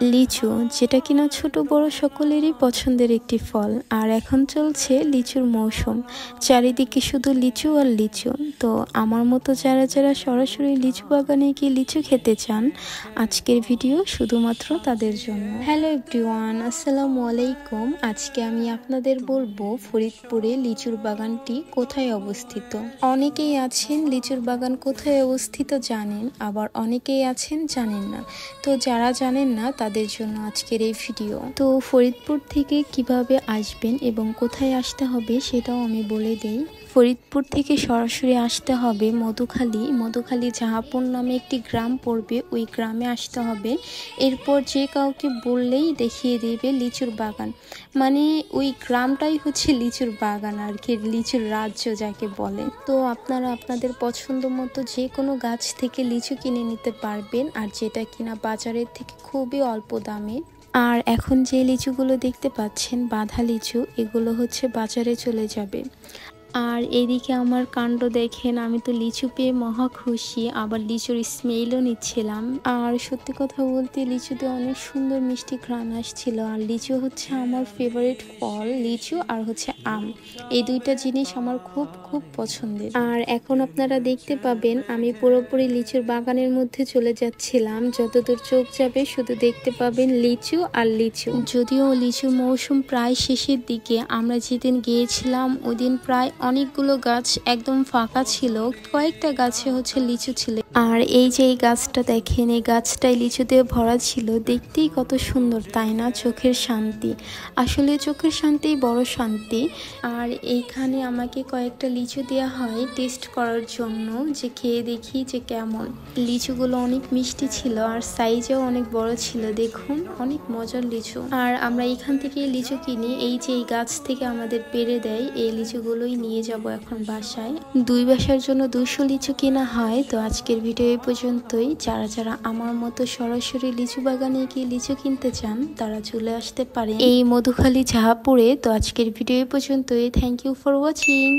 লিচু, যেটা কিনা ছোট বড় সকলেরই পছন্দের একটি ফল। আর এখন চলছে লিচুর মৌসুম, চারিদিকে শুধু লিচু আর লিচু। তো আমার মতো যারা যারা সরাসরি লিচু বাগানে গিয়ে লিচু খেতে চান, আজকের ভিডিও শুধুমাত্র তাদের জন্য। হ্যালো এভরিওয়ান, আসসালামু আলাইকুম। আজকে আমি আপনাদের বলবো ফরিদপুরে লিচুর বাগানটি কোথায় অবস্থিত। অনেকেই আছেন লিচুর বাগান কোথায় অবস্থিত জানেন, আবার অনেকেই আছেন জানেন না। তো যারা জানেন না তাদের জন্য আজকের এই ভিডিও। তো ফরিদপুর থেকে কিভাবে আসবেন এবং কোথায় আসতে হবে সেটাও আমি বলে দেই। ফরিদপুর থেকে সরাসরি আসতে হবে মধুখালী জাহাপুর নামে একটি গ্রাম পড়বে, ওই গ্রামে আসতে হবে। এরপর যে কাউকে বললেই দেখিয়ে দেবে লিচুর বাগান, মানে ওই গ্রামটাই হচ্ছে লিচুর বাগান আর কি, লিচুর রাজ্য যাকে বলে। তো আপনারা আপনাদের পছন্দ মতো যে কোনো গাছ থেকে লিচু কিনে নিতে পারবেন, আর যেটা কিনা বাজারের থেকে খুবই অল্প দামে। আর এখন যে লিচুগুলো দেখতে পাচ্ছেন বাঁধা লিচু, এগুলো হচ্ছে বাজারে চলে যাবে। আর এদিকে আমার কাণ্ড দেখেন, আমি তো লিচু পেয়ে মহা খুশি, আবার লিচুর স্মেলও নিচ্ছিলাম। আর সত্যি কথা বলতে লিচুতে অনেক সুন্দর মিষ্টি ঘ্রাণ আসছিল। আর লিচু হচ্ছে আমার ফেভারিট ফল, লিচু আর হচ্ছে আম, এই দুইটা জিনিস আমার খুব খুব পছন্দের। আর এখন আপনারা দেখতে পাবেন আমি পুরোপুরি লিচুর বাগানের মধ্যে চলে যাচ্ছিলাম। যতদূর চোখ যাবে শুধু দেখতে পাবেন লিচু আর লিচু। যদিও লিচুর মৌসুম প্রায় শেষের দিকে, আমরা যেদিন গিয়েছিলাম ওই দিন প্রায় অনেকগুলো গাছ একদম ফাঁকা ছিল, কয়েকটা গাছে হচ্ছে লিচু ছিল। আর এই যে এই গাছটা দেখেন, এই গাছটাই লিচুতে ভরা ছিল। দেখতেই কত সুন্দর তাই না, চোখের শান্তি। আসলে চোখের শান্তি বড় শান্তি। আর এইখানে আমাকে কয়েকটা লিচু দেওয়া হয় টেস্ট করার জন্য, যে খেয়ে দেখি যে কেমন। লিচুগুলো অনেক মিষ্টি ছিল আর সাইজেও অনেক বড় ছিল, দেখুন অনেক মজার লিচু। আর আমরা এখান থেকে লিচু কিনি, এই যে এই গাছ থেকে আমাদের পেড়ে দেয়, এই লিচুগুলোই নিয়ে যাব এখন বাসায়। 2 বাসার জন্য 200 লিচু কেনা হয়। তো আজকের ভিডিও এই পর্যন্তই। যারা যারা আমার মতো সরাসরি লিচু বাগানে গিয়ে লিচু কিনতে চান তারা চলে আসতে পারে এই মধুখালী জাহাপুরে। তো আজকের ভিডিও এই পর্যন্তই। Thank you for watching.